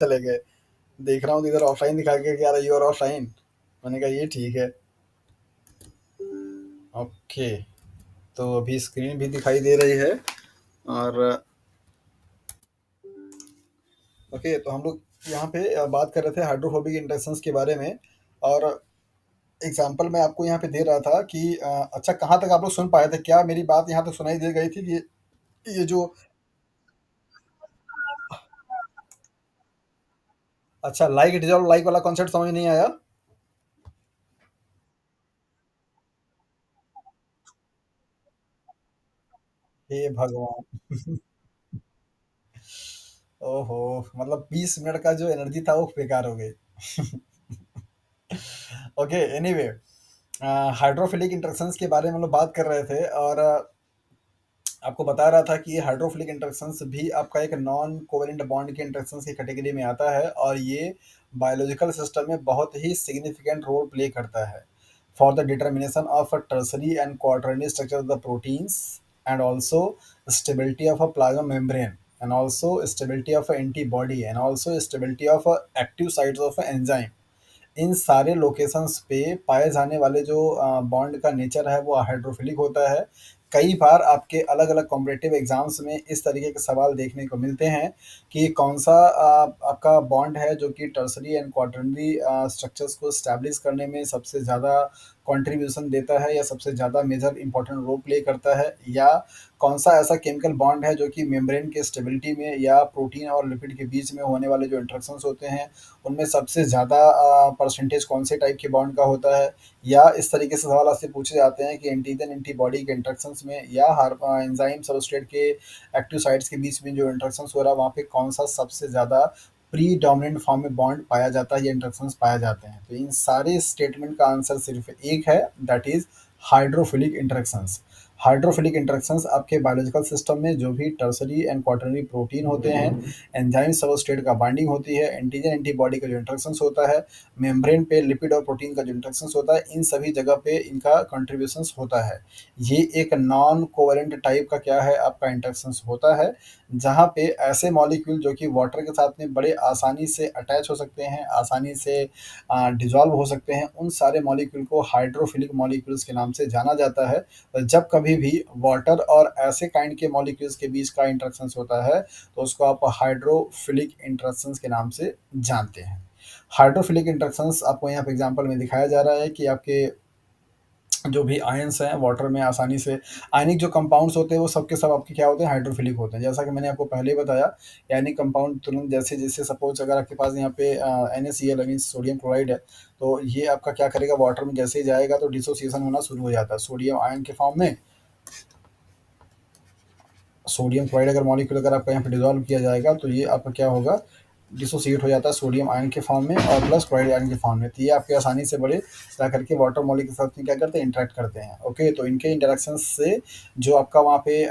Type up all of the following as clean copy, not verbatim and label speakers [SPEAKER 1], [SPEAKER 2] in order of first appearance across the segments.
[SPEAKER 1] चले गए। देख रहा हूँ तो इधर ऑफलाइन दिखा के कह रहा है यू आर ऑफलाइन। मैंने कहा ये ठीक है। ओके, तो अभी स्क्रीन भी दिखाई दे रही है। और ओके, तो हम लोग यहाँ पे बात कर रहे थे हाइड्रोफोबिक इंटरेक्शंस के बारे में। और एग्जाम्पल मैं आपको यहाँ पे दे रहा था कि अच्छा, कहाँ तक आप लोग सुन पाए थे? क्या मेरी बात यहाँ तक सुनाई दे गई थी कि ये जो अच्छा, लाइक डिजॉल्व लाइक वाला कॉन्सेप्ट समझ नहीं आया? हे भगवान! ओहो! मतलब 20 मिनट का जो एनर्जी था वो बेकार हो गई। ओके, एनीवे, हाइड्रोफिलिक इंटरेक्शंस के बारे में हम लोग बात कर रहे थे। और आपको बता रहा था कि हाइड्रोफिलिक इंटरेक्शंस भी आपका एक नॉन कोवेलेंट बॉन्ड के इंटरेक्शंस की कैटेगरी में आता है, और ये बायोलॉजिकल सिस्टम में बहुत ही सिग्निफिकेंट रोल प्ले करता है for the determination of tertiary and quaternary structure of the proteins, and also stability of a plasma membrane, and also stability of antibody, and also stability of active sites of enzyme. इन सारे locations पे पाए जाने वाले जो bond का nature है वो हाइड्रोफिलिक होता है। कई बार आपके अलग अलग कॉम्पिटेटिव एग्जाम्स में इस तरीके के सवाल देखने को मिलते हैं कि कौन सा आपका बॉन्ड है जो कि टर्सरी एंड क्वार्टरनरी स्ट्रक्चर्स को स्टैब्लिश करने में सबसे ज़्यादा कंट्रीब्यूशन देता है, या सबसे ज़्यादा मेजर इंपॉर्टेंट रोल प्ले करता है, या कौन सा ऐसा केमिकल बॉन्ड है जो कि मेम्ब्रेन के स्टेबिलिटी में या प्रोटीन और लिपिड के बीच में होने वाले जो इंट्रैक्शंस होते हैं उनमें सबसे ज़्यादा परसेंटेज कौन से टाइप के बॉन्ड का होता है। या इस तरीके से सवाल आपसे पूछे जाते हैं कि एंटीजन एंटीबॉडी के इंट्रैक्शंस में या एंजाइम सबस्ट्रेट के एक्टिव साइट्स के बीच में जो इंट्रैक्शंस हो रहा है वहाँ पे कौन सा सबसे ज़्यादा प्री डोमिनेंट फॉर्म में बॉन्ड पाया जाता है या इंट्रैक्शंस पाए जाते हैं। तो इन सारे स्टेटमेंट का आंसर सिर्फ एक है, that is hydrophilic interactions. Hydrophilic interactions आपके बायोलॉजिकल सिस्टम में जो भी टर्सरी एंड क्वार्टरनरी प्रोटीन होते हैं, एंजाइम सबस्ट्रेट का बाइंडिंग होती है, एंटीजन एंटीबॉडी का जो इंट्रैक्शंस होता है, मेम्ब्रेन पे लिपिड और प्रोटीन का जो इंट्रैक्शंस होता है, इन सभी जगह पे इनका कंट्रीब्यूशंस होता है। ये एक नॉन कोवेलेंट टाइप का क्या है आपका इंट्रैक्शंस होता है, जहाँ पे ऐसे मॉलिक्यूल जो कि वाटर के साथ में बड़े आसानी से अटैच हो सकते हैं, आसानी से डिसॉल्व हो सकते हैं, उन सारे मॉलिक्यूल को हाइड्रोफिलिक मॉलिक्यूल्स के नाम से जाना जाता है। जब कभी भी वाटर और ऐसे काइंड के मॉलिक्यूल्स के बीच का इंट्रैक्शंस होता है तो उसको आप हाइड्रोफिलिक इंटरेक्शंस के नाम से जानते हैं। हाइड्रोफिलिक इंटरेक्शंस आपको यहाँ पे एग्जांपल में दिखाया जा रहा है कि आपके जो भी आयंस हैं वाटर में आसानी से, आयनिक जो कंपाउंड्स होते हैं वो सब के सब आपके क्या होते हैं, हाइड्रोफिलिक होते हैं। जैसा कि मैंने आपको पहले ही बताया, आयनिक कंपाउंड तुरंत जैसे जैसे सपोज अगर आपके पास यहाँ पे NaCl मीन सोडियम क्लोराइड है, तो ये आपका क्या करेगा, वाटर में जैसे ही जाएगा तो डिसोसिएशन होना शुरू हो जाता है सोडियम आयन के फॉर्म में। सोडियम क्लोराइड अगर मॉलिक्यूल अगर आपका यहाँ पे डिसॉल्व किया जाएगा तो ये आपका क्या होगा, डिसोसिएट हो जाता है सोडियम आयन के फॉर्म में और प्लस क्लोराइड आयन के फॉर्म में। तो ये आपके आसानी से बड़े जा करके वाटर मॉलिक्यूल के साथ में क्या करते हैं, इंटरेक्ट करते हैं। ओके, तो इनके इंटरेक्शन से जो आपका वहाँ पे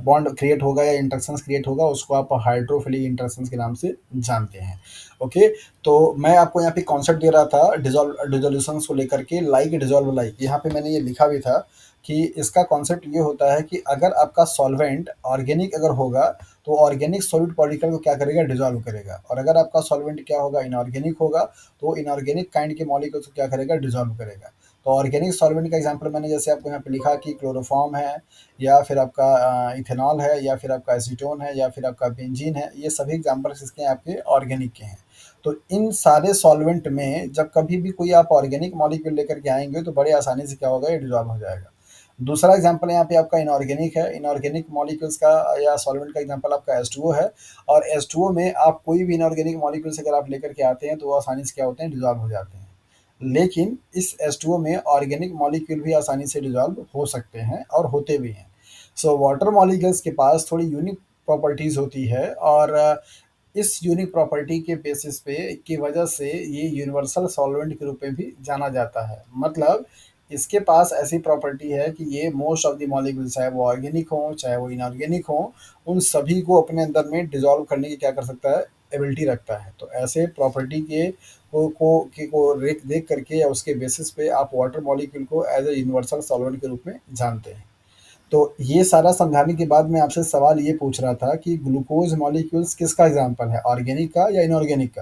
[SPEAKER 1] बॉन्ड क्रिएट होगा या इंटरेक्शंस क्रिएट होगा उसको आप हाइड्रोफिलिक इंटरेक्शंस के नाम से जानते हैं। ओके, तो मैं आपको यहाँ पे कॉन्सेप्ट दे रहा था डिजोल्यूशन को लेकर के, लाइक डिजोल्व लाइक। यहाँ पे मैंने ये लिखा भी था कि इसका कॉन्सेप्ट ये होता है कि अगर आपका सॉल्वेंट ऑर्गेनिक अगर होगा तो ऑर्गेनिक सॉलिड पार्टिकल को क्या करेगा, डिजोल्व करेगा। और अगर आपका सॉल्वेंट क्या होगा, इनऑर्गेनिक होगा, तो इनऑर्गेनिक काइंड के मॉलिक्यूल्स को क्या करेगा, डिजोल्व करेगा। तो ऑर्गेनिक सॉल्वेंट का एग्जांपल मैंने जैसे आपको यहाँ पे लिखा कि क्लोरोफॉर्म है, या फिर आपका इथेनॉल है, या फिर आपका एसीटोन है, या फिर आपका बेंजीन है। ये सभी एग्जांपल्स इसके हैं आपके ऑर्गेनिक के हैं। तो इन सारे सॉल्वेंट में जब कभी भी कोई आप ऑर्गेनिक मॉलिक्यूल लेकर के आएंगे तो बड़े आसानी से क्या होगा, ये डिजॉल्व हो जाएगा। दूसरा एग्जांपल यहाँ पे आपका इनऑर्गेनिक है, इनऑर्गेनिक मॉलिक्यूल्स का या सॉल्वेंट का एग्जांपल आपका H2O है। और H2O में आप कोई भी इनऑर्गेनिक मॉलिक्यूल्स अगर आप लेकर के आते हैं तो वो आसानी से क्या होते हैं, डिजॉल्व हो जाते हैं। लेकिन इस H2O में ऑर्गेनिक मॉलिक्यूल भी आसानी से डिसॉल्व हो सकते हैं और होते भी हैं। सो वाटर मॉलिक्यूल्स के पास थोड़ी यूनिक प्रॉपर्टीज़ होती है, और इस यूनिक प्रॉपर्टी के बेसिस पे की वजह से ये यूनिवर्सल सॉल्वेंट के रूप में भी जाना जाता है। मतलब इसके पास ऐसी प्रॉपर्टी है कि ये मोस्ट ऑफ द मॉलिक्यूल, चाहे वो ऑर्गेनिक हो चाहे वो इनऑर्गेनिक हो, उन सभी को अपने अंदर में डिसॉल्व करने की क्या कर सकता है, एबिलिटी रखता है। तो ऐसे प्रॉपर्टी के को देख करके या उसके बेसिस पे आप वाटर मॉलिक्यूल को एज ए यूनिवर्सल सॉल्वेंट के रूप में जानते हैं। तो ये सारा समझाने के बाद मैं आपसे सवाल ये पूछ रहा था कि ग्लूकोज मॉलिक्यूल्स किसका एग्जाम्पल है, ऑर्गेनिक का या इनऑर्गेनिक का?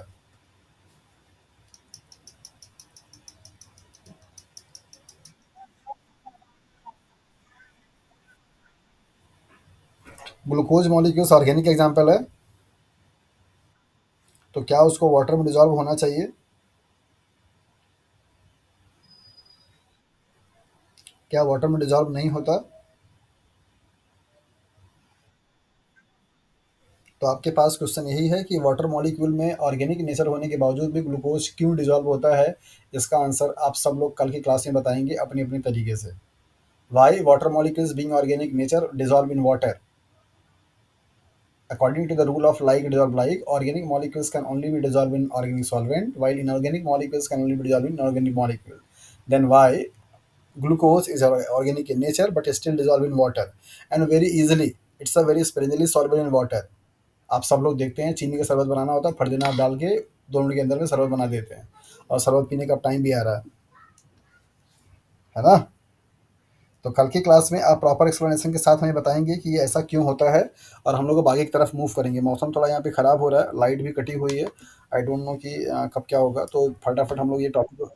[SPEAKER 1] ग्लूकोज मॉलिक्यूल्स ऑर्गेनिक एग्जाम्पल है, तो क्या उसको वाटर में डिजॉल्व होना चाहिए? क्या वाटर में डिजॉल्व नहीं होता? तो आपके पास क्वेश्चन यही है कि वाटर मॉलिक्यूल में ऑर्गेनिक नेचर होने के बावजूद भी ग्लूकोज क्यों डिजॉल्व होता है? इसका आंसर आप सब लोग कल की क्लास में बताएंगे अपनी अपनी तरीके से। Y water molecules being organic nature dissolve in water? According to the rule of like dissolve like, organic molecules can only be dissolved in organic solvent, while inorganic molecules can only be dissolved in inorganic molecule. Then why glucose is organic in nature but is still dissolved in water and very easily? It's a very sparingly soluble in water. आप सब लोग देखते हैं चीनी का शरबत बनाना होता है, फर्दीनाथ डाल के 2 मिनट के अंदर में शरबत बना देते हैं, और शरबत पीने का टाइम भी आ रहा है ना? तो कल की क्लास में आप प्रॉपर एक्सप्लेनेशन के साथ हमें बताएंगे कि ये ऐसा क्यों होता है, और हम लोग अब आगे की तरफ मूव करेंगे। मौसम थोड़ा यहाँ पे ख़राब हो रहा है, लाइट भी कटी हुई है। आई डोंट नो कि कब क्या होगा, तो फटाफट हम लोग ये टॉपिक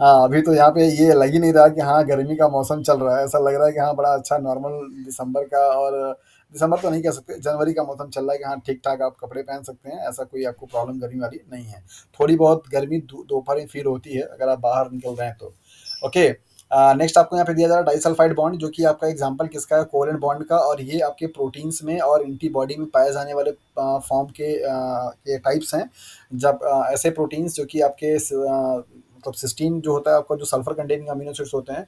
[SPEAKER 1] हाँ, अभी तो यहाँ पे ये लग ही नहीं रहा कि हाँ गर्मी का मौसम चल रहा है, ऐसा लग रहा है कि हाँ बड़ा अच्छा नॉर्मल दिसंबर का, और दिसंबर तो नहीं कह सकते, जनवरी का मौसम चल रहा है कि हाँ ठीक ठाक आप कपड़े पहन सकते हैं, ऐसा कोई आपको प्रॉब्लम गर्मी वाली नहीं है। थोड़ी बहुत गर्मी दोपहर में फील होती है अगर आप बाहर निकल रहे हैं तो। ओके, नेक्स्ट आपको यहाँ पे दिया जा रहा है डाइसल्फाइड बॉन्ड, जो कि आपका एग्जांपल किसका है, कोवलेंट बॉन्ड का, और ये आपके प्रोटीन्स में और एंटीबॉडी में पाए जाने वाले फॉर्म के ये टाइप्स हैं। जब ऐसे प्रोटीन्स जो कि आपके मतलब सिस्टीन जो होता है आपका, जो सल्फर कंटेनिंग अमीनो एसिड्स होते हैं,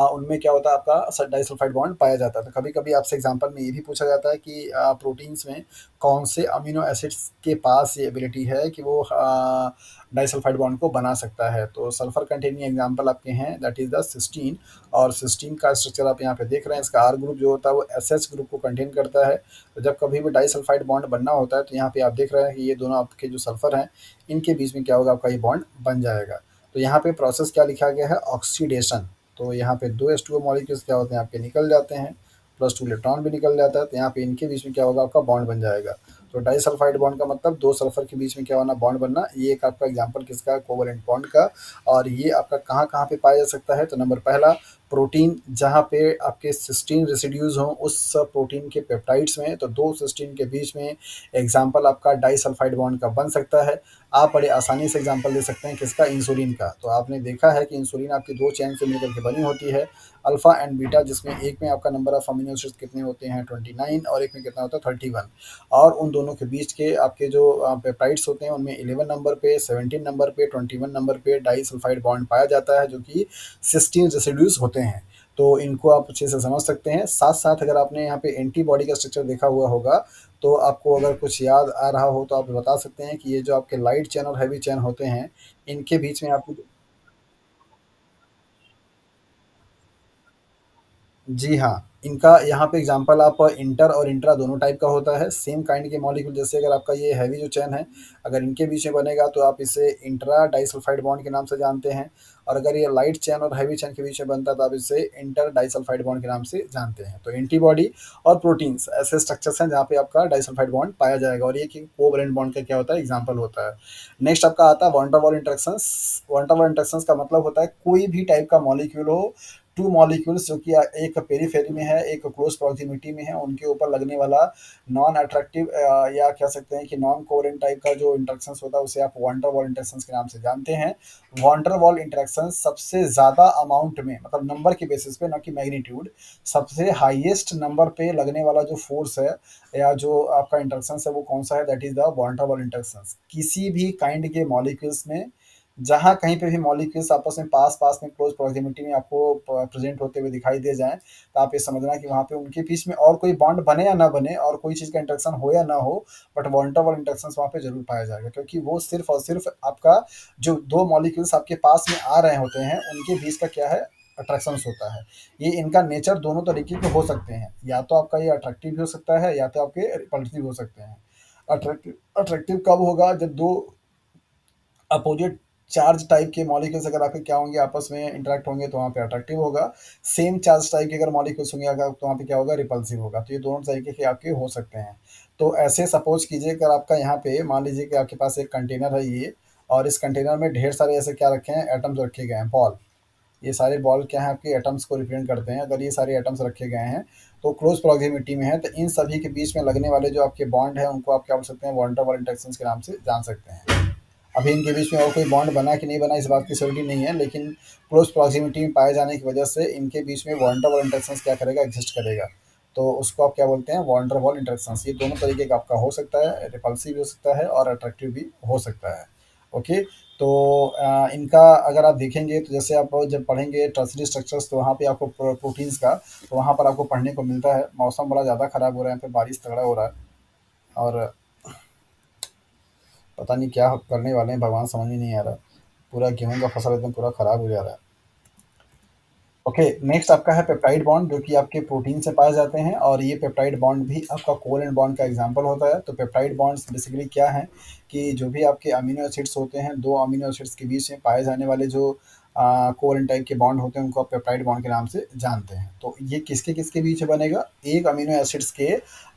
[SPEAKER 1] उनमें क्या होता है आपका डाइसल्फाइड बॉन्ड पाया जाता है। तो कभी कभी आपसे एग्जांपल में ये भी पूछा जाता है कि प्रोटीन्स में कौन से अमीनो एसिड्स के पास ये एबिलिटी है कि वो डाइसल्फाइड बॉन्ड को बना सकता है। तो सल्फर कंटेनिंग एग्जांपल आपके हैं दैट इज द सिस्टीन, और सिस्टीन का स्ट्रक्चर आप यहाँ पे देख रहे हैं, इसका आर ग्रुप जो होता है वो एस एच ग्रुप को कंटेन करता है। तो जब कभी भी डाइसल्फाइड बॉन्ड बनना होता है तो यहाँ पे आप देख रहे हैं कि ये दोनों आपके जो सल्फर हैं, इनके बीच में क्या होगा, आपका ये बॉन्ड बन जाएगा। तो यहाँ पे प्रोसेस क्या लिखा गया है, ऑक्सीडेशन। तो यहाँ पे दो H2O मॉलिक्यूल्स क्या होते हैं आपके, निकल जाते हैं, प्लस 2 इलेक्ट्रॉन भी निकल जाता है, तो यहाँ पे इनके बीच में क्या होगा, आपका बॉन्ड बन जाएगा। तो डाइसल्फाइड बॉन्ड का मतलब दो सल्फर के बीच में क्या होना, बॉन्ड बनना। ये एक आपका एग्जांपल किसका है, कोवलेंट बॉन्ड का। और ये आपका कहाँ कहाँ पे पाया जा सकता है, तो नंबर पहला, प्रोटीन जहाँ पे आपके सिस्टीन रेसिड्यूज हों उस प्रोटीन के पेप्टाइड्स में, तो दो सिस्टीन के बीच में एग्जाम्पल आपका डाइसल्फाइड बॉन्ड का बन सकता है। आप बड़े आसानी से एग्जांपल दे सकते हैं किसका, इंसुलिन का। तो आपने देखा है कि इंसुलिन आपकी दो चेन से मिलकर के बनी होती है, अल्फा एंड बीटा, जिसमें एक में आपका नंबर ऑफ अमीनो एसिड्स कितने होते हैं 29, और एक में कितना होता है 31। और उन दोनों के बीच के आपके जो पेप्टाइड्स होते हैं उनमें 11 नंबर पे, 17 नंबर पे, 21 नंबर पे डाइसल्फाइड बॉन्ड पाया जाता है, जो कि सिस्टीन रेसिड्यूज होते हैं। तो इनको आप अच्छे से समझ सकते हैं। साथ साथ अगर आपने यहाँ पे एंटीबॉडी का स्ट्रक्चर देखा हुआ होगा, तो आपको अगर कुछ याद आ रहा हो तो आप बता सकते हैं कि ये जो आपके लाइट चेन और हैवी चेन होते हैं, इनके बीच में आपको, जी हाँ, इनका यहाँ पे एग्ज़ाम्पल आप इंटर और इंट्रा दोनों टाइप का होता है। सेम काइंड के मॉलिक्यूल, जैसे अगर आपका ये हैवी जो चेन है, अगर इनके बीच में बनेगा तो आप इसे इंट्रा डाइसल्फाइड बॉन्ड के नाम से जानते हैं, और अगर ये लाइट चेन और हैवी चेन के बीच में बनता है तो आप इसे इंटर डाइसल्फाइड बॉन्ड के नाम से जानते हैं। तो एंटीबॉडी और प्रोटीन्स ऐसे स्ट्रक्चर्स हैं जहाँ पे आपका डाइसल्फाइड बॉन्ड पाया जाएगा, और ये कि कोवैलेंट बॉन्ड का क्या होता है, एग्ज़ाम्पल होता है। नेक्स्ट आपका आता है van der Waals interactions. Van der Waals interactions का मतलब होता है कोई भी टाइप का मॉलिक्यूल हो, टू मॉलिक्यूल्स जो कि एक पेरीफेरी में है, एक क्लोज प्रॉक्सिमिटी में है, उनके ऊपर लगने वाला नॉन अट्रैक्टिव या कह सकते हैं कि नॉन कोवलेंट टाइप का जो इंटरेक्शंस होता है उसे आप वैन डेर वाल इंटरेक्शंस के नाम से जानते हैं। वैन डेर वाल इंटरेक्शंस सबसे ज़्यादा अमाउंट में, मतलब नंबर के बेसिस पे, ना कि मैग्नीट्यूड, सबसे हाईएस्ट नंबर पे लगने वाला जो फोर्स है या जो आपका इंटरेक्शंस है वो कौन सा है, that is the van der Waal interactions. किसी भी काइंड के मॉलिक्यूल्स में जहाँ कहीं पे भी मॉलिक्यूल्स आपस में पास-पास में क्लोज़ प्रॉक्सिमिटी में आपको प्रेज़ेंट होते हुए दिखाई दे जाएँ, तो आप ये समझना कि वहाँ पे उनके बीच में और कोई बॉन्ड बने या ना बने, और कोई चीज़ का इंटरेक्शन हो या ना हो, but when der Waal interactions वहाँ पे ज़रूर पाया जाएगा, क्योंकि वो सिर्फ़ और सिर्फ़ आपका जो 2 मॉलिक्यूल्स आपके पास में आ रहे होते हैं, उनके बीच का क्या है, अट्रैक्शंस होता है। ये इनका नेचर दोनों तरीके के हो सकते हैं, या तो आपका ये अट्रैक्टिव भी हो सकता है या तो आपके रिपल्सिव हो सकते हैं। अट्रैक्टिव अट्रैक्टिव कब होगा, जब 2 अपोजिट चार्ज टाइप के मॉलिक्यूल्स अगर आपके क्या होंगे, आपस में इंटरेक्ट होंगे तो वहाँ पे अट्रैक्टिव होगा। सेम चार्ज टाइप के अगर मॉलिक्यूल्स होंगे अगर तो वहाँ पे क्या होगा, रिपल्सिव होगा। तो ये दोनों तरीके के आपके हो सकते हैं। तो ऐसे सपोज कीजिए अगर आपका यहाँ पे मान लीजिए कि आपके पास एक कंटेनर है ये, और इस कंटेनर में ढेर सारे ऐसे क्या रखे हैं, एटम्स रखे गए हैं, बॉल। ये सारे बॉल क्या है, आपके एटम्स को रिप्रेजेंट करते हैं। अगर ये सारे एटम्स रखे गए हैं तो क्लोज प्रॉक्सिमिटी में है, तो इन सभी के बीच में लगने वाले जो आपके बॉन्ड है उनको आप क्या बोल सकते हैं, वॉन डर वाल इंटरेक्शंस के नाम से जान सकते हैं। अभी इनके बीच में और कोई बॉन्ड बना कि नहीं बना इस बात की श्योरिटी नहीं है, लेकिन क्लोज प्रॉक्सिमिटी में पाए जाने की वजह से इनके बीच में वॉन डर वाल इंटरेक्शंस क्या करेगा, एग्जिस्ट करेगा। तो उसको आप क्या बोलते हैं, वॉन डर वाल इंटरेक्शंस। ये दोनों तरीके का आपका हो सकता है, रिपल्सिव भी हो सकता है और अट्रैक्टिव भी हो सकता है। ओके। तो इनका अगर आप देखेंगे तो जैसे आप जब पढ़ेंगे टर्सरी स्ट्रक्चर्स तो वहाँ पे आपको प्रोटीन्स का, तो वहाँ पर आपको पढ़ने को मिलता है। मौसम बड़ा ज़्यादा ख़राब हो रहा है, यहाँ पे बारिश तगड़ा हो रहा है, और पता नहीं क्या करने वाले हैं भगवान, समझ में नहीं आ रहा। पूरा गेहूँ का फसल एकदम पूरा ख़राब हो जा रहा है। ओके, नेक्स्ट आपका है पेप्टाइड बॉन्ड, जो कि आपके प्रोटीन से पाए जाते हैं, और ये पेप्टाइड बॉन्ड भी आपका कोवैलेंट बॉन्ड का एग्जांपल होता है। तो पेप्टाइड बॉन्ड्स बेसिकली क्या हैं कि जो भी आपके अमीनो एसिड्स होते हैं, 2 अमीनो एसिड्स के बीच में पाए जाने वाले जो कोवैलेंट टाइप के बॉन्ड होते हैं, उनको आप पेप्टाइड बॉन्ड के नाम से जानते हैं। तो ये किसके-किसके बीच में बनेगा? एक अमीनो एसिड्स के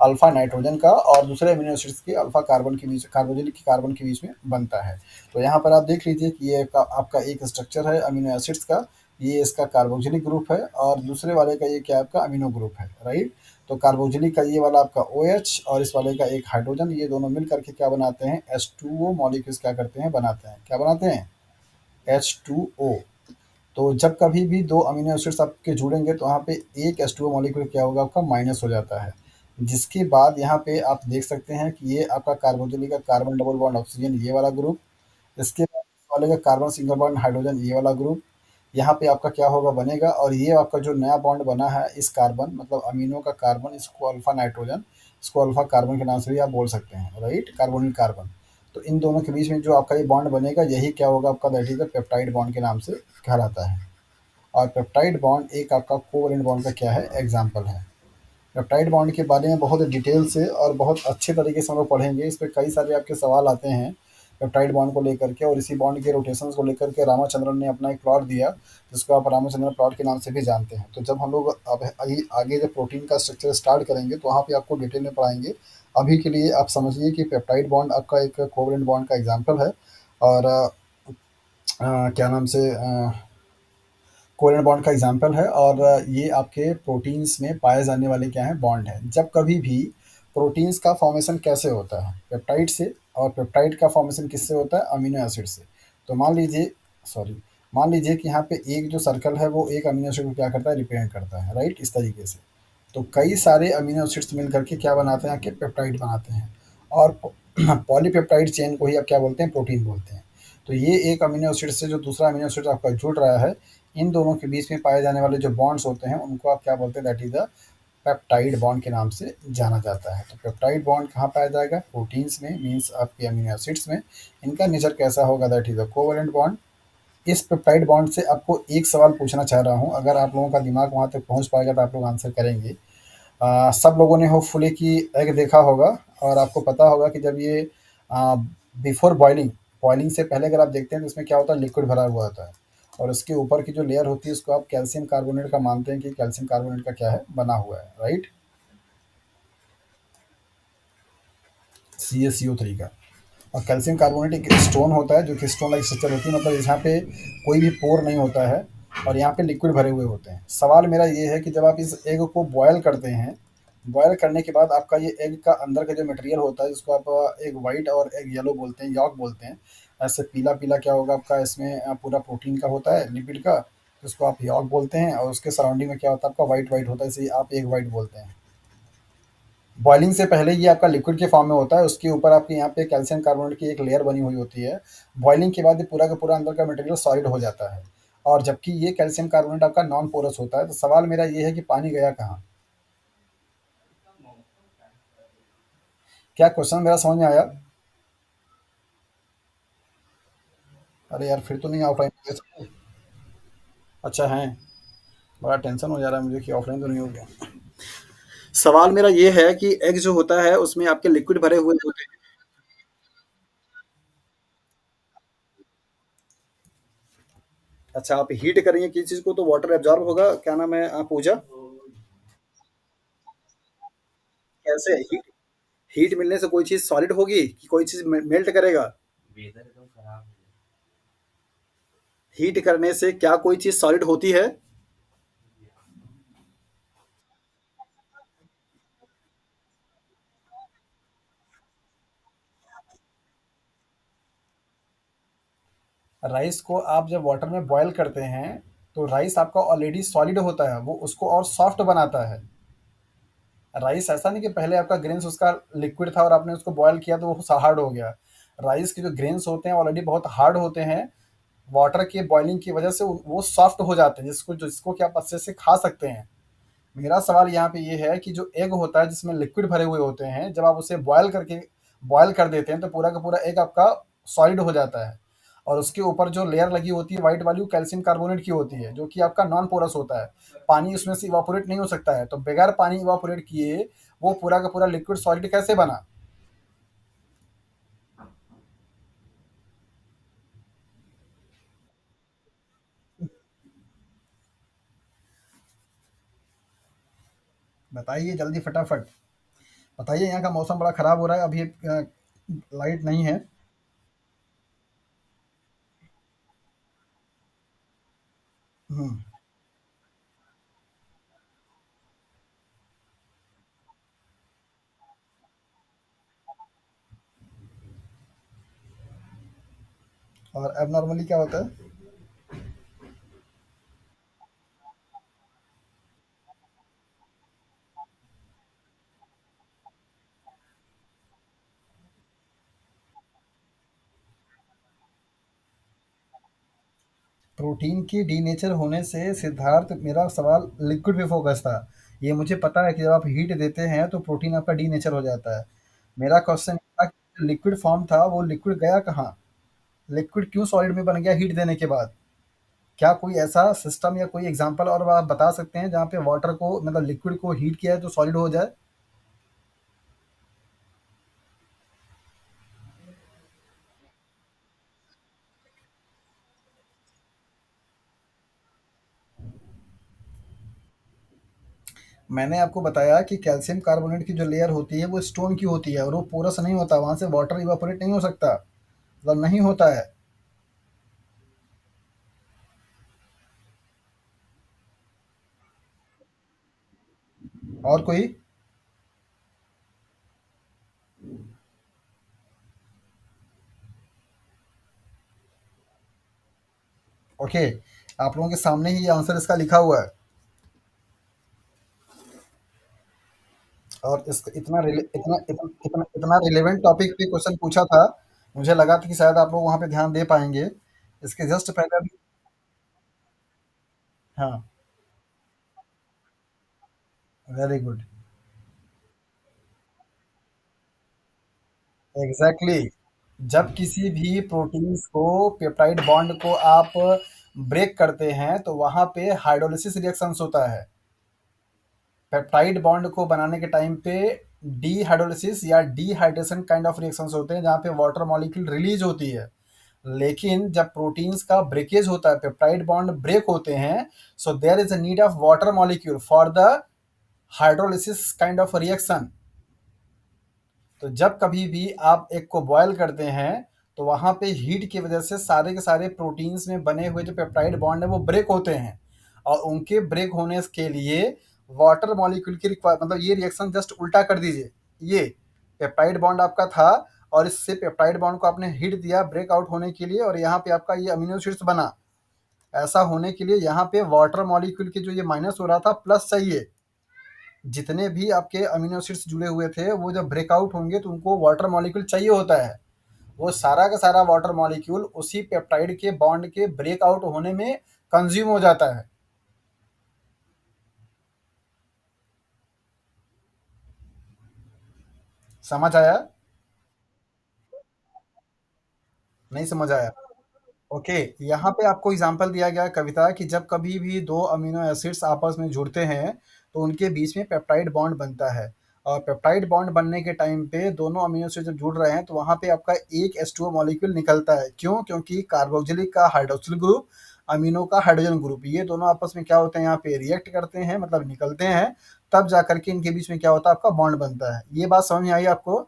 [SPEAKER 1] अल्फ़ा नाइट्रोजन का और दूसरे अमीनो एसिड्स के अल्फ़ा कार्बन के बीच, कार्बोनिलिक कार्बन के बीच में बनता है। तो यहाँ पर आप देख लीजिए कि ये आपका एक स्ट्रक्चर है अमीनो एसिड्स का। ये इसका कार्बोक्सिलिक ग्रुप है और दूसरे वाले का ये क्या है, आपका अमीनो ग्रुप है, राइट। तो कार्बोक्सिलिक का ये वाला आपका OH और इस वाले का एक हाइड्रोजन, ये दोनों मिल करके क्या बनाते हैं, H2O मॉलिक्यूल्स क्या करते हैं, बनाते हैं, क्या बनाते हैं, H2O। तो जब कभी भी 2 अमीनो एसिड्स आपके जुड़ेंगे तो वहाँ पे एक H2O मॉलिक्यूल क्या होगा, आपका माइनस हो जाता है। जिसके बाद यहाँ पे आप देख सकते हैं कि ये आपका कार्बोक्सिलिक का कार्बन डबल बॉन्ड ऑक्सीजन, ये वाला ग्रुप। इसके बाद इस वाले का कार्बन सिंगल बॉन्ड हाइड्रोजन, ये वाला ग्रुप। यहाँ पे आपका क्या होगा, बनेगा। और ये आपका जो नया बॉन्ड बना है इस कार्बन, मतलब अमीनो का कार्बन, इसको अल्फा नाइट्रोजन, इसको अल्फा कार्बन के नाम से भी आप बोल सकते हैं, राइट, कार्बोनिल कार्बन। तो इन दोनों के बीच में जो आपका ये बॉन्ड बनेगा, यही क्या होगा आपका, that is the peptide bond के नाम से कहलाता है। और पेप्टाइड बॉन्ड एक आपका कोवैलेंट बॉन्ड का क्या है, एग्जाम्पल है। पेप्टाइड बॉन्ड के बारे में बहुत डिटेल से और बहुत अच्छे तरीके से हम लोग पढ़ेंगे। इस पे कई सारे आपके सवाल आते हैं पेप्टाइड बॉन्ड को लेकर के, और इसी बॉन्ड के रोटेशंस को लेकर के रामाचंद्रन ने अपना एक प्लॉट दिया, जिसको आप रामाचंद्रन प्लॉट के नाम से भी जानते हैं। तो जब हम लोग अब आगे आगे जब प्रोटीन का स्ट्रक्चर स्टार्ट करेंगे तो वहाँ पे आपको डिटेल में पढ़ाएंगे। अभी के लिए आप समझिए कि पेप्टाइड बॉन्ड आपका एक कोवैलेंट बॉन्ड का एग्जाम्पल है। और क्या नाम से कोवैलेंट बॉन्ड का एग्जाम्पल है, और ये आपके प्रोटीन्स में पाए जाने वाले क्या हैं, बॉन्ड हैं। जब कभी भी प्रोटीन्स का फॉर्मेशन कैसे होता है, पेप्टाइड से, और पेप्टाइड का फॉर्मेशन किससे होता है, अमीनो एसिड से। तो मान लीजिए कि यहाँ पे एक जो सर्कल है वो एक अमीनो एसिड को क्या करता है, रिप्रेजेंट करता है, राइट, इस तरीके से। तो कई सारे अमीनो एसिड्स मिल करके क्या बनाते हैं, आपके पेप्टाइड बनाते हैं। और पॉलीपेप्टाइड चेन को ही आप क्या बोलते हैं, प्रोटीन बोलते हैं। तो ये एक अमीनो एसिड से जो दूसरा अमीनो एसिड आपका जुड़ रहा है, इन दोनों के बीच में पाए जाने वाले जो बॉन्ड्स होते हैं उनको आप क्या बोलते हैं, that is the peptide bond के नाम से जाना जाता है। तो पेप्टाइड बॉन्ड कहाँ पाया जाएगा, प्रोटीन्स में, मीन्स आपके अमीनो एसिड्स में। इनका नेचर कैसा होगा, that is the covalent bond. इस पेप्टाइड बॉन्ड से आपको एक सवाल पूछना चाह रहा हूँ, अगर आप लोगों का दिमाग वहाँ तक पहुँच पाएगा तो आप लोग आंसर करेंगे। सब लोगों ने होपफुली कि एग देखा होगा, और आपको पता होगा कि जब ये बिफोर बॉइलिंग, बॉइलिंग से पहले अगर आप देखते हैं तो इसमें क्या होता है, लिक्विड भरा हुआ होता है। और उसके ऊपर की जो लेयर होती है उसको आप कैल्शियम कार्बोनेट का मानते हैं कि कैल्शियम कार्बोनेट का क्या है, बना हुआ है, राइट, CaCO3 का। और कैल्शियम कार्बोनेट एक स्टोन होता है जो कि स्टोन लाइक स्ट्रक्चर होती है, मतलब यहाँ पे कोई भी पोर नहीं होता है, और यहाँ पे लिक्विड भरे हुए होते हैं। सवाल मेरा ये है कि जब आप इस एग को बॉयल करते हैं, बॉयल करने के बाद आपका ये एग का अंदर का जो मटेरियल होता है, जिसको आप एग वाइट और एग येलो बोलते हैं, यॉक बोलते हैं। ऐसे पीला पीला क्या होगा आपका, इसमें पूरा प्रोटीन का होता है, लिपिड का, जिसको आप यॉक बोलते हैं। और उसके सराउंडिंग में क्या होता है, आपका वाइट वाइट होता है, इसे आप एग वाइट बोलते हैं। बॉइलिंग से पहले ये आपका लिक्विड के फॉर्म में होता है, उसके ऊपर आपके यहाँ पे कैल्शियम कार्बोनेट की एक लेयर बनी हुई होती है। बॉइलिंग के बाद ये पूरा का पूरा अंदर का मटेरियल सॉलिड हो जाता है, और जबकि ये कैल्शियम कार्बोनेट आपका नॉन पोरस होता है। तो सवाल मेरा ये है कि पानी गया कहाँ? क्या क्वेश्चन मेरा समझ में आया? अरे यार, फिर तो नहीं ऑफलाइन। अच्छा है, बड़ा टेंशन हो जा रहा है मुझे कि ऑफलाइन तो नहीं हो गया। सवाल मेरा ये है कि एग जो होता है उसमें आपके लिक्विड भरे हुए होते हैं। अच्छा, आप हीट करेंगे किसी चीज़ को तो वाटर एब्ज़ॉर्ब होगा, क्या नाम है पूजा? कैसे हीट हीट मिलने से कोई चीज़ सॉलिड होगी कि कोई चीज़ मेल्ट करेगा? हीट करने से क्या कोई चीज़ सॉलिड होती है? राइस को आप जब वाटर में बॉयल करते हैं, तो राइस आपका ऑलरेडी सॉलिड होता है, वो उसको और सॉफ्ट बनाता है। राइस ऐसा नहीं कि पहले आपका ग्रेन्स उसका लिक्विड था और आपने उसको बॉयल किया तो वो हार्ड हो गया। राइस के जो ग्रेन्स होते हैं ऑलरेडी बहुत हार्ड होते हैं, वाटर के बॉइलिंग की वजह से वो सॉफ्ट हो जाते हैं, जिसको कि आप अच्छे से खा सकते हैं। मेरा सवाल यहाँ पे ये है कि जो एग होता है जिसमें लिक्विड भरे हुए होते हैं, जब आप उसे बॉयल कर देते हैं तो पूरा का पूरा एग आपका सॉलिड हो जाता है और उसके ऊपर जो लेयर लगी होती है व्हाइट वाली, वो कैल्शियम कार्बोनेट की होती है, जो कि आपका नॉन पोरस होता है। पानी उसमें से इवापोरेट नहीं हो सकता है, तो बगैर पानी इवापोरेट किए वो पूरा का पूरा लिक्विड सॉलिड कैसे बना? बताइए जल्दी फटाफट। बताइए, यहाँ का मौसम बड़ा खराब हो रहा है अभी, लाइट नहीं है। हम्म। और अब नॉर्मली क्या होता है? प्रोटीन की डीनेचर होने से सिद्धार्थ, मेरा सवाल लिक्विड पे फोकस था। ये मुझे पता है कि जब आप हीट देते हैं तो प्रोटीन आपका डीनेचर हो जाता है। मेरा क्वेश्चन था कि लिक्विड फॉर्म था, वो लिक्विड गया कहाँ? लिक्विड क्यों सॉलिड में बन गया हीट देने के बाद? क्या कोई ऐसा सिस्टम या कोई एग्जांपल और आप बता सकते हैं जहाँ पे वाटर को, मतलब लिक्विड को हीट किया है तो सॉलिड हो जाए? मैंने आपको बताया कि कैल्शियम कार्बोनेट की जो लेयर होती है वो स्टोन की होती है और वो पोरस नहीं होता, वहां से वाटर इवापोरेट नहीं हो सकता, मतलब नहीं होता है। और कोई? ओके, आप लोगों के सामने ही ये आंसर इसका लिखा हुआ है। और इस इतना रिलेवेंट टॉपिक पे क्वेश्चन पूछा था, मुझे लगा था कि शायद आप लोग वहाँ पे ध्यान दे पाएंगे। इसके जस्ट पहले अभी। हाँ। Very good. Exactly exactly। जब किसी भी प्रोटीन्स को, पेप्टाइड बॉन्ड को आप ब्रेक करते हैं तो वहाँ पे हाइड्रोलिसिस रिएक्शंस होता है। पेप्टाइड बॉन्ड को बनाने के टाइम पे डीहाइड्रोलिसिस या डीहाइड्रेशन काइंड ऑफ रिएक्शंस होते हैं जहाँ पे वाटर मॉलिक्यूल रिलीज होती है। लेकिन जब प्रोटीन्स का ब्रेकेज होता है, पेप्टाइड बॉन्ड ब्रेक होते हैं, so there is a need of water molecule for the hydrolysis kind of reaction. तो जब कभी भी आप एग को बॉयल करते हैं तो वहाँ पे हीट की वजह से सारे के सारे प्रोटीन्स में बने हुए जो पेप्टाइड बॉन्ड है वो ब्रेक होते हैं और उनके ब्रेक होने के लिए वाटर मॉलिक्यूल की रिक्वायर, मतलब ये रिएक्शन जस्ट उल्टा कर दीजिए। ये पेप्टाइड बॉन्ड आपका था और इससे पेप्टाइड बॉन्ड को आपने हीट दिया ब्रेकआउट होने के लिए और यहाँ पे आपका ये अमीनो एसिड्स बना। ऐसा होने के लिए यहाँ पे वाटर मॉलिक्यूल की जो ये माइनस हो रहा था प्लस चाहिए। जितने भी आपके अमीनो एसिड्स जुड़े हुए थे वो जब ब्रेकआउट होंगे तो उनको वाटर मॉलिक्यूल चाहिए होता है। वो सारा का सारा वाटर मॉलिक्यूल उसी पेप्टाइड के बॉन्ड के ब्रेकआउट होने में कंज्यूम हो जाता है। समझ आया? नहीं समझ आया? ओके। यहाँ पे आपको एग्जांपल दिया गया है कविता कि जब कभी भी दो अमीनो एसिड्स आपस में जुड़ते हैं तो उनके बीच में पेप्टाइड बॉन्ड बनता है और पेप्टाइड बॉन्ड बनने के टाइम पे दोनों अमीनो एसिड जब जुड़ रहे हैं तो वहाँ पे आपका एक H2O मॉलिक्यूल निकलता है। क्यों? क्योंकि कार्बोक्सिलिक का हाइड्रोक्सिल ग्रुप अमीनो का हाइड्रोजन ग्रुप, ये दोनों आपस में क्या होते हैं यहाँ पे रिएक्ट करते हैं, मतलब निकलते हैं, तब जा करके इनके बीच में क्या होता है, आपका बॉन्ड बनता है। ये बात समझ में आई आपको?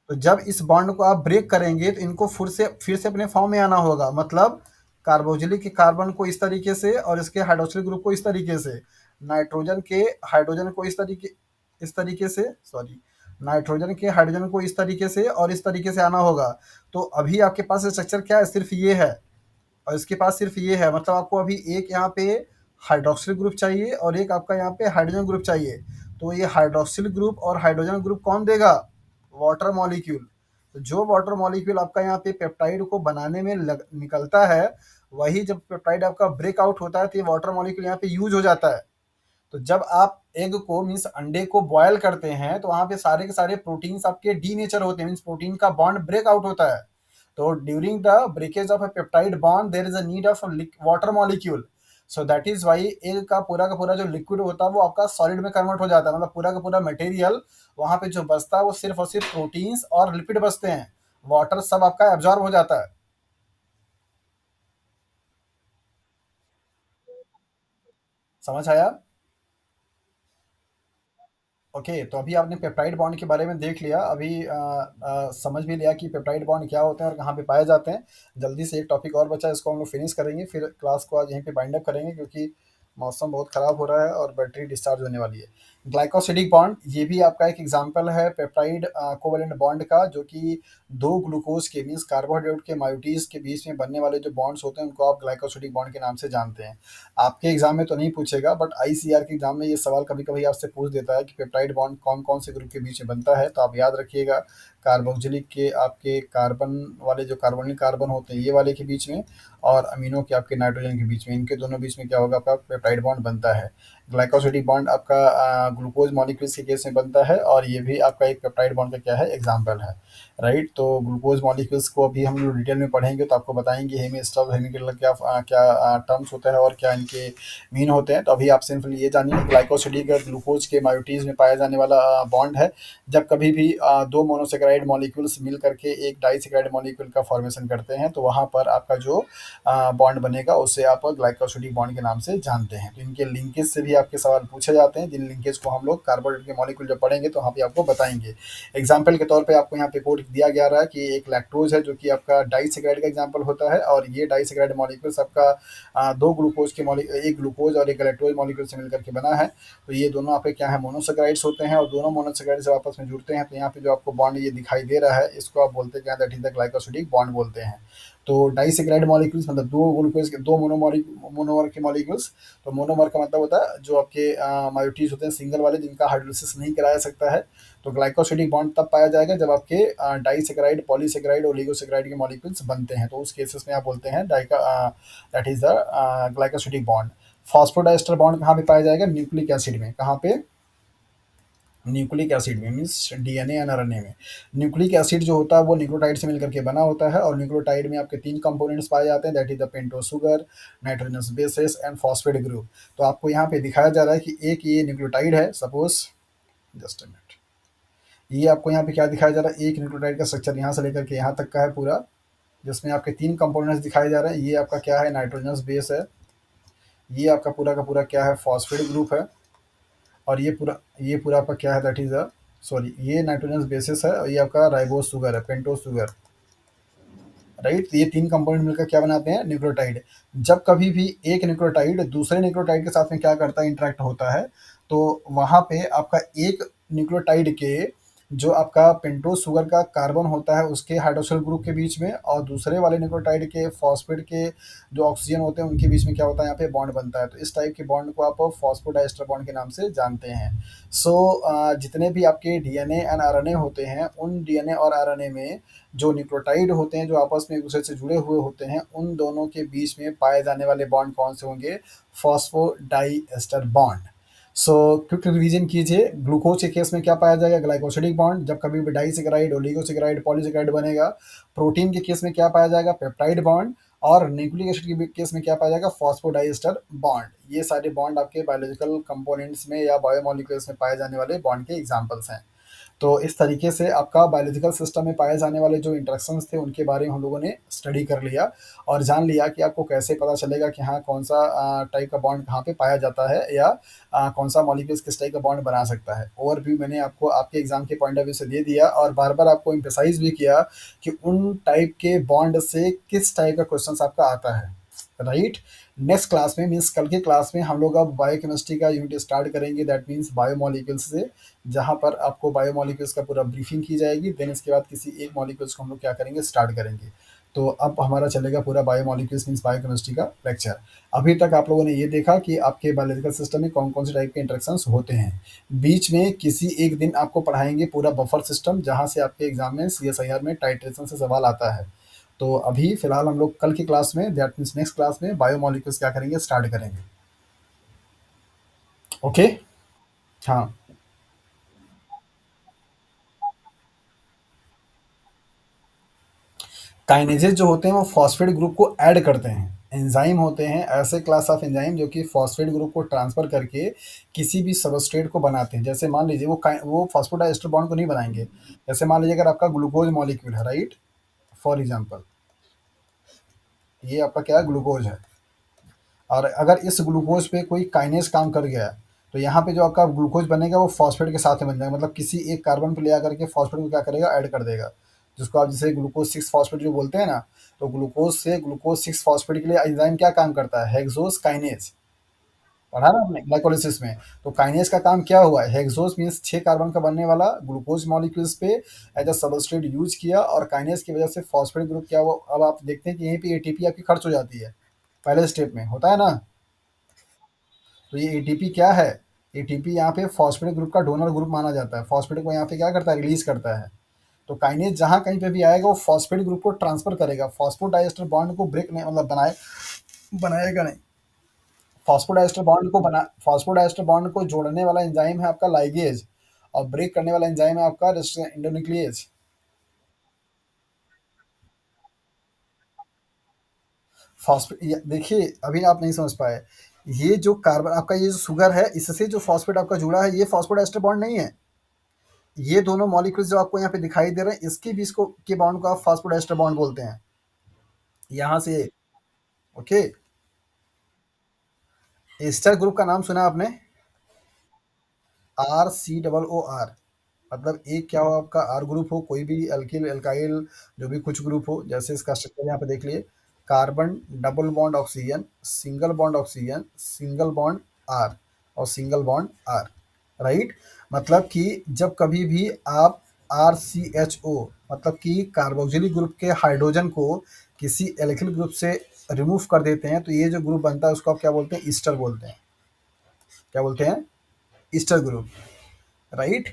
[SPEAKER 1] तो जब इस बॉन्ड को आप ब्रेक करेंगे तो इनको फिर से अपने फॉर्म में आना होगा, मतलब कार्बोक्सिलिक कार्बन को इस तरीके से और इसके हाइड्रोक्सिल ग्रुप को इस तरीके से, नाइट्रोजन के हाइड्रोजन को इस तरीके से, सॉरी, नाइट्रोजन के हाइड्रोजन को इस तरीके से और इस तरीके से आना होगा। तो अभी आपके पास स्ट्रक्चर क्या है, सिर्फ ये है, और इसके पास सिर्फ ये है, मतलब आपको अभी एक यहाँ पे हाइड्रोक्सिल ग्रुप चाहिए और एक आपका यहाँ पे हाइड्रोजन ग्रुप चाहिए। तो ये हाइड्रोक्सिल ग्रुप और हाइड्रोजन ग्रुप कौन देगा? Water molecule. तो जो वाटर मॉलिक्यूल आपका यहाँ पे पेप्टाइड को बनाने में निकलता है, वही जब पेप्टाइड आपका ब्रेकआउट होता है तो ये वाटर मॉलिक्यूल यहाँ पे यूज हो जाता है। तो जब आप एग को मीन्स अंडे को बॉयल करते हैं तो वहां पे सारे के सारे प्रोटीन्स आपके डीनेचर होते हैं, मीन्स प्रोटीन का बॉन्ड ब्रेकआउट होता है। तो during the breakage of a peptide bond there is a need of water molecule. So that is why egg का पूरा जो लिक्विड होता है वो आपका सॉलिड में कन्वर्ट हो जाता है, मतलब पूरा का पूरा मटेरियल वहां पे जो बचता है वो सिर्फ और सिर्फ प्रोटीन्स और लिपिड बचते हैं, वाटर सब आपका एब्जॉर्ब हो जाता है। समझ आया? ओके, तो अभी आपने पेप्टाइड बॉन्ड के बारे में देख लिया, अभी समझ भी लिया कि पेप्टाइड बॉन्ड क्या होते हैं और कहाँ पे पाए जाते हैं। जल्दी से एक टॉपिक और बचा है, इसको हम लोग फिनिश करेंगे, फिर क्लास को आज यहीं पे बाइंड अप करेंगे, क्योंकि मौसम बहुत ख़राब हो रहा है और बैटरी डिस्चार्ज होने वाली है। ग्लाइकोसिडिक बॉन्ड, ये भी आपका एक एग्जाम्पल है पेप्टाइड कोवलेंट बॉन्ड का, जो कि दो ग्लूकोज के मीन्स कार्बोहाइड्रेट के मायोटीज के बीच में बनने वाले जो बॉन्ड्स होते हैं उनको आप ग्लाइकोसिडिक बॉन्ड के नाम से जानते हैं। आपके एग्जाम में तो नहीं पूछेगा, बट आईसीआर के एग्जाम में ये सवाल कभी कभी आपसे पूछ देता है कि पेप्टाइड बॉन्ड कौन कौन से ग्रुप के बीच में बनता है, तो आप याद रखिएगा, कार्बोक्सिलिक के आपके कार्बन वाले जो कार्बोनिल कार्बन होते हैं ये वाले के बीच में, और अमीनो के आपके नाइट्रोजन के बीच में, इनके दोनों बीच में क्या होगा, आपका पेप्टाइड बॉन्ड बनता है। ग्लाइकोसिडिक बॉन्ड आपका ग्लूकोज मॉलिक्यूल्स के केस में बनता है, और ये भी आपका एक पेप्टाइड बॉन्ड का क्या है, एग्जाम्पल है। राइट, तो ग्लूकोज मॉलिक्यूल्स को अभी हम लोग डिटेल में पढ़ेंगे तो आपको बताएंगे हेमी स्टॉप हेमी के क्या क्या टर्म्स होता है और क्या इनके मीन होते हैं। तो अभी आप सिंपली ये जानिए, ग्लाइकोसिडिक ग्लूकोज के मायोटीज में पाया जाने वाला बॉन्ड है। जब कभी भी दो मोनोसेकेराइड मॉलिक्यूल्स मिल करके एक डाइसेकेराइड मॉलिक्यूल का फॉर्मेशन करते हैं तो वहाँ पर आपका जो बॉन्ड बनेगा उसे आप ग्लाइकोसिडिक बॉन्ड के नाम से जानते हैं। तो इनके लिंकेज से भी आपके सवाल पूछे जाते हैं, जिन लिंकेज को हम लोग कार्बोहाइड्रेट के मॉलिक्यूल जब पढ़ेंगे तो वहाँ पे आपको बताएंगे। एग्जाम्पल के तौर पे आपको यहाँ पे कोड दिया गया रहा है कि एक लैक्टोज है जो कि आपका डाइसेकेराइड का एग्जाम्पल होता है, और ये डाइसेकेराइड मॉलिक्यूल्स आपका दो ग्लूकोज के एक ग्लूकोज और एक लैक्टोज मॉलिक्यूल से मिलकर के बना है। तो ये दोनों आपके क्या है, मोनोसेकेराइड्स होते हैं, और दोनों मोनोसेकेराइड्स जब आपस में जुड़ते हैं तो यहाँ पे जो आपको बॉन्ड ये दिखाई दे रहा है इसको आप बोलते हैं क्या, that is the glycosidic bond बोलते हैं। तो डाइसेकेराइड मॉलिक्यूल्स मतलब दो ग्लूकोज के दो मोनोमर के मॉलिक्यूल्स। तो मोनोमर का मतलब होता है जो आपके मायोटीज होते हैं सिंगल वाले, जिनका हाइड्रोलिसिस नहीं कराया सकता है। तो ग्लाइकोसिडिक बॉन्ड तब पाया जाएगा जब आपके डाइसेकेराइड पॉलीसेकेराइड और ओलिगोसेकेराइड के मॉलिक्यूल्स बनते हैं, तो उस केसेस में आप बोलते हैं that is the glycosidic bond. Phosphodiester bond कहाँ पे पाया जाएगा, न्यूक्लिक एसिड में। कहाँ पे? न्यूक्लिक एसिड में, मीन्स डीएनए एंड आरएनए में। न्यूक्लिक एसिड जो होता है वो न्यूक्लियोटाइड से मिलकर के बना होता है, और न्यूक्लियोटाइड में आपके तीन कंपोनेंट्स पाए जाते हैं, that is the pentose sugar, nitrogenous bases and phosphate group. तो आपको यहाँ पे दिखाया जा रहा है कि एक ये न्यूक्लियोटाइड है, सपोज, जस्ट अ मिनट, ये आपको यहाँ पे क्या दिखाया जा रहा है, एक न्यूक्लियोटाइड का स्ट्रक्चर यहाँ से लेकर के यहाँ तक का है पूरा, जिसमें आपके तीन कंपोनेंट्स दिखाए जा रहे हैं। ये आपका क्या है, नाइट्रोजनस बेस है, ये आपका पूरा का पूरा क्या है, फॉस्फेट ग्रुप है, और ये पूरा आपका क्या है, दैट इज अ, सॉरी, ये नाइट्रोजन बेसिस है, और ये आपका राइबोस शुगर है, पेंटोज शुगर। राइट, तो ये तीन कंपोनेंट मिलकर क्या बनाते हैं, न्यूक्लियोटाइड। जब कभी भी एक न्यूक्लियोटाइड दूसरे न्यूक्लियोटाइड के साथ में क्या करता है, इंटरेक्ट होता है, तो वहाँ पे आपका एक न्यूक्लियोटाइड के जो आपका पेंटोज शुगर का कार्बन होता है उसके हाइड्रोक्सिल ग्रुप के बीच में, और दूसरे वाले न्यूक्लियोटाइड के फॉस्फेट के जो ऑक्सीजन होते हैं उनके बीच में क्या होता है, यहाँ पे बॉन्ड बनता है। तो इस टाइप के बॉन्ड को आप फॉस्फोडाइस्टर बॉन्ड के नाम से जानते हैं। सो जितने भी आपके डीएनए एंड आरएनए होते हैं, उन डीएनए और आरएनए में जो न्यूक्लियोटाइड होते हैं जो आपस में एक दूसरे से जुड़े हुए होते हैं, उन दोनों के बीच में पाए जाने वाले बॉन्ड कौन से होंगे, phosphodiester bond. So quick revision कीजिए, ग्लूकोज के केस में क्या पाया जाएगा, ग्लाइकोसिडिक बॉन्ड। जब कभी भी डाइसेकेराइड, ओलिगोसेकेराइड, पॉलीसेकेराइड बनेगा। प्रोटीन के केस में क्या पाया जाएगा, पेप्टाइड बॉन्ड। और न्यूक्लिक एसिड के केस में क्या पाया जाएगा, फॉस्फोडाइएस्टर बॉन्ड। ये सारे बॉन्ड आपके बायोलॉजिकल कंपोनेंट्स में या बायोमोलिक्यूल्स में पाए जाने वाले बॉन्ड के एग्जांपल्स हैं। तो इस तरीके से आपका बायोलॉजिकल सिस्टम में पाए जाने वाले जो इंटरेक्शंस थे, उनके बारे में हम लोगों ने स्टडी कर लिया और जान लिया कि आपको कैसे पता चलेगा कि हाँ, कौन-सा टाइप का बॉन्ड कहाँ पे पाया जाता है या कौन-सा मॉलिक्यूल्स किस टाइप का बॉन्ड बना सकता है। ओवरव्यू मैंने आपको आपके एग्ज़ाम के पॉइंट ऑफ व्यू से दे दिया और बार-बार आपको एम्फसाइज़ भी किया कि उन टाइप के बॉन्ड से किस टाइप का क्वेश्चन्स आपका आता है, राइट? नेक्स्ट क्लास में मीन्स कल की क्लास में हम लोग अब बायोकेमिस्ट्री का यूनिट स्टार्ट करेंगे दैट मीन्स बायोमोलिक्यूल्स से, जहाँ पर आपको बायोमोलिक्यूल्स का पूरा ब्रीफिंग की जाएगी। देन इसके बाद किसी एक मॉलिक्यूल्स को हम लोग क्या करेंगे, स्टार्ट करेंगे। तो अब हमारा चलेगा पूरा बायोमोलिक्यूल्स मीन्स बायोकेमिस्ट्री का लेक्चर। अभी तक आप लोगों ने ये देखा कि आपके बायोलॉजिकल सिस्टम में कौन-कौन से टाइप के इंटरेक्शंस होते हैं। बीच में किसी एक दिन आपको पढ़ाएँगे पूरा बफर सिस्टम, जहाँ से आपके एग्ज़ाम में सीएसआईआर में टाइट्रेशन से सवाल आता है। तो अभी फ़िलहाल हम लोग कल की क्लास में दैट मीन्स नेक्स्ट क्लास में बायोमोलिक्यूल्स क्या करेंगे, स्टार्ट करेंगे। ओके? हाँ। काइनेजेस जो होते हैं वो फॉस्फेट ग्रुप को ऐड करते हैं। एंजाइम होते हैं ऐसे क्लास ऑफ एंजाइम जो कि फॉस्फेट ग्रुप को ट्रांसफ़र करके किसी भी सबस्ट्रेट को बनाते हैं। जैसे मान लीजिए वो फॉस्फोडाइएस्टर बॉन्ड को नहीं बनाएँगे। जैसे मान लीजिए अगर आपका ग्लूकोज़ मॉलिक्यूल है, राइट? फॉर एग्ज़ाम्पल ये आपका क्या है, ग्लूकोज़ है। और अगर इस ग्लूकोज पे कोई काइनेज काम कर गया तो यहाँ पे जो आपका ग्लूकोज बनेगा वो फॉस्फेट के साथ में बन जाएगा, मतलब किसी एक कार्बन पे ले आकर के फॉस्फेट को क्या करेगा, ऐड कर देगा, जिसको आप जैसे ग्लूकोज सिक्स फॉस्फेट जो बोलते हैं ना। तो ग्लूकोज से ग्लूकोज सिक्स फॉस्फेट के लिए एंजाइम क्या काम करता है, हेक्सोस काइनेज। पढ़ा ना आपने ग्लाइकोलिसिस में। तो काइनेज का काम क्या हुआ है, हेक्सोस मीन्स 6 कार्बन का बनने वाला ग्लूकोज मॉलिक्यूल्स पे एज अ सबस्ट्रेट यूज किया और काइनेज की वजह से फॉस्फेट ग्रुप क्या हुआ, अब आप देखते हैं कि यहीं पे एटीपी आपकी खर्च हो जाती है। पहले स्टेप में होता है ना। तो ये एटीपी क्या है, एटीपी यहाँ पे फॉस्फेट ग्रुप का डोनर ग्रुप माना जाता है। फॉस्फेट को यहाँ पे क्या करता है, रिलीज करता है। तो काइनेज जहाँ कहीं पे भी आएगा वो फॉस्फेट ग्रुप को ट्रांसफर करेगा, फॉस्फोडाइएस्टर बॉन्ड को ब्रेक नहीं, मतलब बनाएगा नहीं। फॉस्फोडाइएस्टर बॉन्ड को जोड़ने वाला एंजाइम है आपका लाइगेज और ब्रेक करने वाला एंजाइम है आपका इंडोन्यूक्लियेज। फॉस्फेट देखिए अभी आप नहीं समझ पाए, ये जो कार्बन आपका ये जो शुगर है इससे जो फॉस्फेट आपका जुड़ा है ये फॉस्फोडाइएस्टर बॉन्ड नहीं है। ये दोनों मॉलिक्यूल्स जो आपको यहाँ पे दिखाई दे रहे हैं इसके बीच को के बॉन्ड को आप फॉस्फोडाइएस्टर बॉन्ड बोलते हैं। यहाँ से ओके। एस्टर ग्रुप का नाम सुना आपने, RCOO। मतलब एक क्या हो, आपका आर ग्रुप हो, कोई भी एल्किल एल्काइल जो भी कुछ ग्रुप हो, जैसे इसका स्ट्रक्चर यहाँ पे देख लिए, carbon double bond oxygen, single bond R और सिंगल बॉन्ड आर, राइट? मतलब कि जब कभी भी आप RCHO मतलब कि कार्बोक्सिलिक ग्रुप के हाइड्रोजन को किसी एल्किल ग्रुप से रिमूव कर देते हैं तो ये जो ग्रुप बनता है उसको आप क्या बोलते हैं, ईस्टर बोलते हैं। क्या बोलते हैं, ईस्टर ग्रुप, राइट?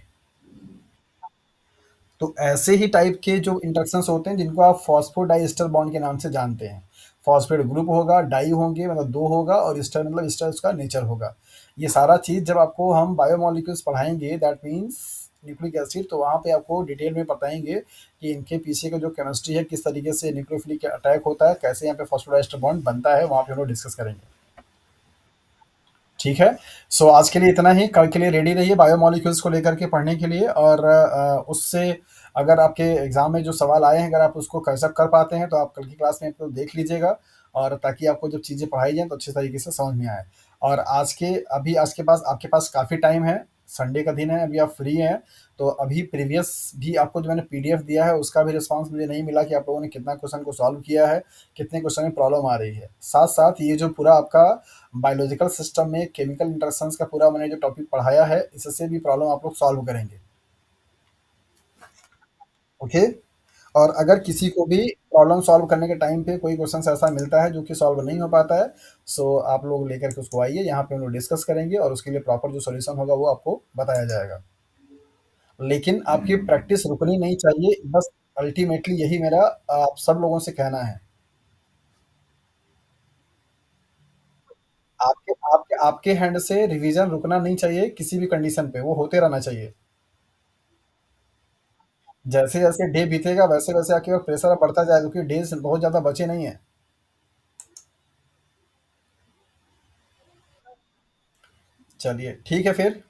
[SPEAKER 1] तो ऐसे ही टाइप के जो इंटरेक्शंस होते हैं जिनको आप फॉस्फोडाइएस्टर बॉन्ड के नाम से जानते हैं। फॉस्फेट ग्रुप होगा, डाई होंगे मतलब 2 होगा और ईस्टर मतलब ईस्टर उसका नेचर होगा। ये सारा चीज़ जब आपको हम बायोमोलिक्यूल्स पढ़ाएँगे दैट मीन्स न्यूक्लिक एसिड, तो वहाँ पे आपको डिटेल में बताएँगे कि इनके पीछे का जो केमिस्ट्री है, किस तरीके से न्यूक्लियोफिलिक अटैक होता है, कैसे यहाँ पे फॉस्फोडाइएस्टर बॉन्ड बनता है, वहाँ पे हम लोग डिस्कस करेंगे। ठीक है। सो आज के लिए इतना ही, कल के लिए रेडी रहिए बायोमोलिक्यूल्स को लेकर के पढ़ने के लिए और उससे अगर आपके एग्जाम में जो सवाल आए हैं अगर आप उसको कैचअप कर पाते हैं तो आप कल की क्लास में आपको देख लीजिएगा और ताकि आपको जब चीज़ें पढ़ाई जाएँ तो अच्छे तरीके से समझ में आए। और आज के पास आपके पास काफ़ी टाइम है, संडे का दिन है, अभी आप फ्री हैं, तो अभी प्रीवियस भी आपको जो मैंने पीडीएफ दिया है उसका भी रिस्पॉन्स मुझे नहीं मिला कि आप लोगों ने कितना क्वेश्चन को सॉल्व किया है, कितने क्वेश्चन में प्रॉब्लम आ रही है। साथ-साथ ये जो पूरा आपका बायोलॉजिकल सिस्टम में केमिकल इंटरेक्शंस का पूरा मैंने जो टॉपिक पढ़ाया है, इससे भी प्रॉब्लम आप लोग सॉल्व करेंगे। ओके? और अगर किसी को भी प्रॉब्लम सॉल्व करने के टाइम पे कोई क्वेश्चन ऐसा मिलता है जो कि सॉल्व नहीं हो पाता है, सो आप लोग लेकर के उसको आइए, यहाँ पे हम लोग डिस्कस करेंगे और उसके लिए प्रॉपर जो सॉल्यूशन होगा वो आपको बताया जाएगा। लेकिन आपकी प्रैक्टिस रुकनी नहीं चाहिए, बस अल्टीमेटली यही मेरा आप सब लोगों से कहना है। आपके आपके आपके हैंड से रिवीजन रुकना नहीं चाहिए किसी भी कंडीशन पे, वो होते रहना चाहिए। जैसे-जैसे डे बीतेगा वैसे-वैसे आपके ऊपर प्रेशर बढ़ता जाएगा क्योंकि डेज़ बहुत ज़्यादा बचे नहीं हैं। चलिए, ठीक है फिर।